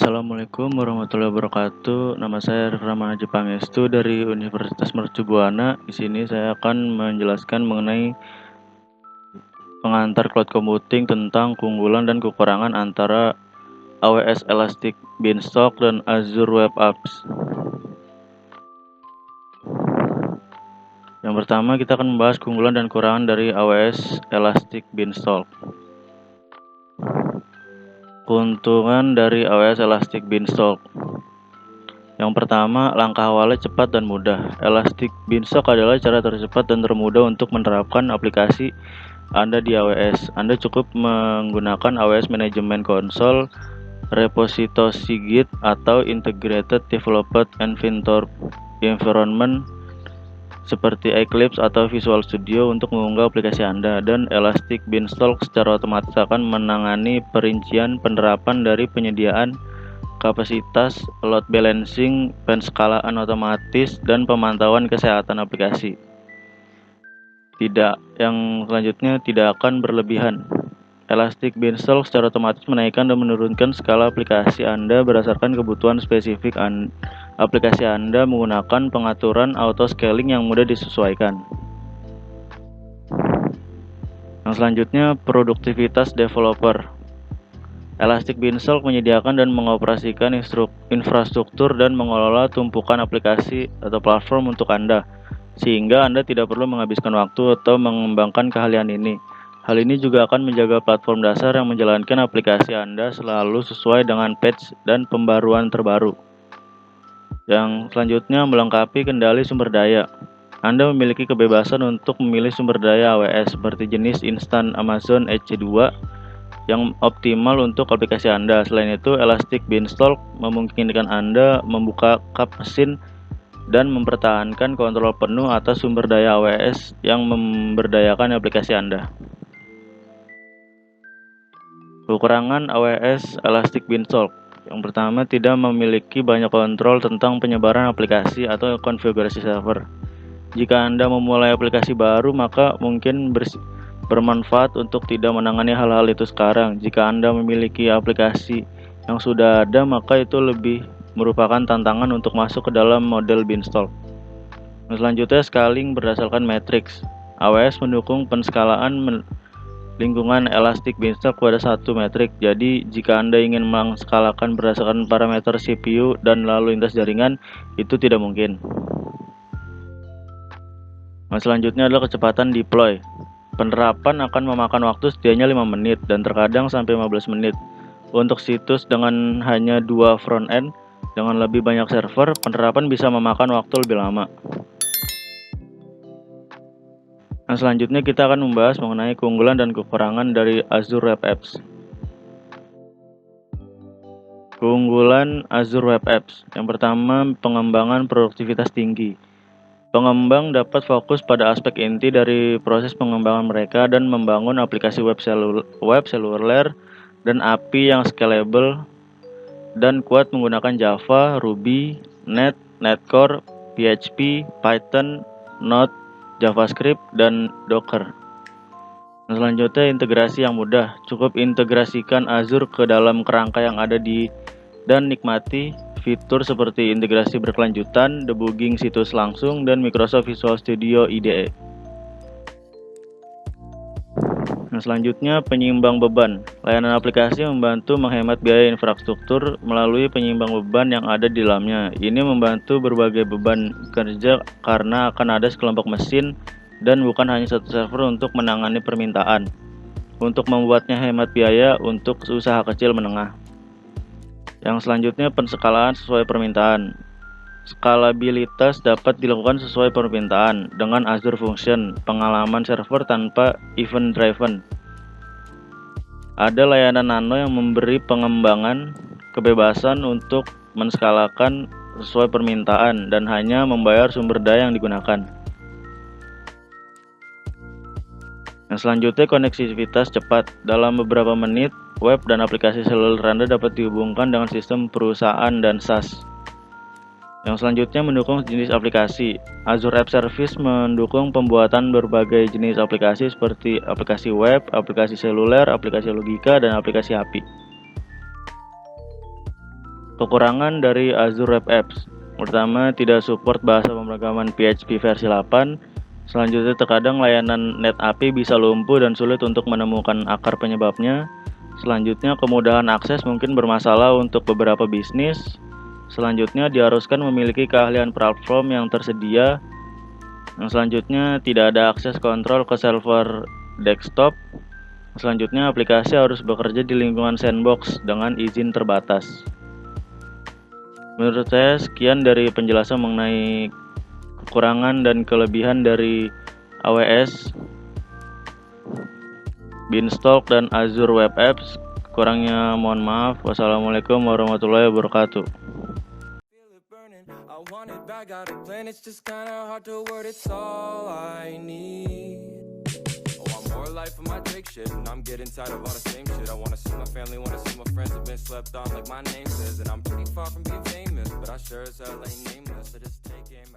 Assalamualaikum warahmatullahi wabarakatuh. Nama saya Ramana Pangestu dari Universitas Mercu Buana. Di sini saya akan menjelaskan mengenai pengantar cloud computing tentang keunggulan dan kekurangan antara AWS Elastic Beanstalk dan Azure Web Apps. Yang pertama, kita akan membahas keunggulan dan kekurangan dari AWS Elastic Beanstalk. Keuntungan dari AWS Elastic Beanstalk. Yang pertama, langkah awalnya cepat dan mudah. Elastic Beanstalk adalah cara tercepat dan termudah untuk menerapkan aplikasi Anda di AWS. Anda cukup menggunakan AWS Management Console, repository Git, atau Integrated Development Environment seperti Eclipse atau Visual Studio untuk mengunggah aplikasi Anda, dan Elastic Beanstalk secara otomatis akan menangani perincian penerapan dari penyediaan kapasitas, load balancing, penskalaan otomatis, dan pemantauan kesehatan aplikasi. Yang selanjutnya tidak akan berlebihan. Elastic Beanstalk secara otomatis menaikkan dan menurunkan skala aplikasi Anda berdasarkan kebutuhan spesifik aplikasi Anda menggunakan pengaturan auto scaling yang mudah disesuaikan. Yang selanjutnya, produktivitas developer. Elastic Beanstalk menyediakan dan mengoperasikan infrastruktur dan mengelola tumpukan aplikasi atau platform untuk Anda, sehingga Anda tidak perlu menghabiskan waktu atau mengembangkan keahlian ini. Hal ini juga akan menjaga platform dasar yang menjalankan aplikasi Anda selalu sesuai dengan patch dan pembaruan terbaru. Yang selanjutnya, melengkapi kendali sumber daya. Anda memiliki kebebasan untuk memilih sumber daya AWS seperti jenis instan Amazon EC2 yang optimal untuk aplikasi Anda. Selain itu, Elastic Beanstalk memungkinkan Anda membuka kap mesin dan mempertahankan kontrol penuh atas sumber daya AWS yang memberdayakan aplikasi Anda. Kekurangan AWS Elastic Beanstalk. Yang pertama, tidak memiliki banyak kontrol tentang penyebaran aplikasi atau konfigurasi server. Jika Anda memulai aplikasi baru, maka mungkin bermanfaat untuk tidak menangani hal-hal itu sekarang. Jika Anda memiliki aplikasi yang sudah ada, maka itu lebih merupakan tantangan untuk masuk ke dalam model Beanstalk. Selanjutnya, scaling berdasarkan matriks. AWS mendukung penskalaan lingkungan Elastic Beanstalk pada satu metrik. Jadi, jika Anda ingin mengskalakan berdasarkan parameter CPU dan lalu lintas jaringan, itu tidak mungkin. Selanjutnya adalah kecepatan deploy. Penerapan akan memakan waktu setidaknya 5 menit dan terkadang sampai 15 menit. Untuk situs dengan hanya 2 front-end dengan lebih banyak server, penerapan bisa memakan waktu lebih lama. Selanjutnya kita akan membahas mengenai keunggulan dan kekurangan dari Azure Web Apps. Keunggulan Azure Web Apps. Yang pertama, pengembangan produktivitas tinggi. Pengembang dapat fokus pada aspek inti dari proses pengembangan mereka dan membangun aplikasi web seluler dan API yang scalable dan kuat menggunakan Java, Ruby, Net, Netcore, PHP, Python, Node, JavaScript, dan Docker. Selanjutnya, integrasi yang mudah. Cukup integrasikan Azure ke dalam kerangka yang ada dan nikmati fitur seperti integrasi berkelanjutan, debugging situs langsung, dan Microsoft Visual Studio IDE. Selanjutnya, penyeimbang beban. Layanan aplikasi membantu menghemat biaya infrastruktur melalui penyeimbang beban yang ada di dalamnya. Ini membantu berbagai beban kerja karena akan ada sekelompok mesin dan bukan hanya satu server untuk menangani permintaan. Untuk membuatnya hemat biaya untuk usaha kecil menengah. Yang selanjutnya, penskalaan sesuai permintaan. Skalabilitas dapat dilakukan sesuai permintaan dengan Azure Function, pengalaman server tanpa event driven. Ada layanan nano yang memberi pengembangan kebebasan untuk menskalakan sesuai permintaan dan hanya membayar sumber daya yang digunakan. Yang selanjutnya, koneksivitas cepat. Dalam beberapa menit, web dan aplikasi seluler Anda dapat dihubungkan dengan sistem perusahaan dan SaaS. Yang selanjutnya, mendukung jenis aplikasi. Azure App Service mendukung pembuatan berbagai jenis aplikasi seperti aplikasi web, aplikasi seluler, aplikasi logika, dan aplikasi API. Kekurangan dari Azure Web Apps. Pertama, tidak support bahasa pemrograman PHP versi 8. Selanjutnya, terkadang layanan NetAPI bisa lumpuh dan sulit untuk menemukan akar penyebabnya. Selanjutnya, kemudahan akses mungkin bermasalah untuk beberapa bisnis. Selanjutnya, diharuskan memiliki keahlian platform yang tersedia. Yang selanjutnya, tidak ada akses kontrol ke server desktop. Selanjutnya, aplikasi harus bekerja di lingkungan sandbox dengan izin terbatas. Menurut saya, sekian dari penjelasan mengenai kekurangan dan kelebihan dari AWS, Beanstalk, dan Azure Web Apps. Kurangnya mohon maaf. Wassalamualaikum warahmatullahi wabarakatuh. I want it back, got a plan, it's just kinda hard to word, it's all I need. Oh, I'm more life for my Drake shit, and I'm getting tired of all the same shit. I wanna see my family, wanna see my friends, have been slept on like my name says. And I'm pretty far from being famous, but I sure as hell ain't nameless, so just take aim,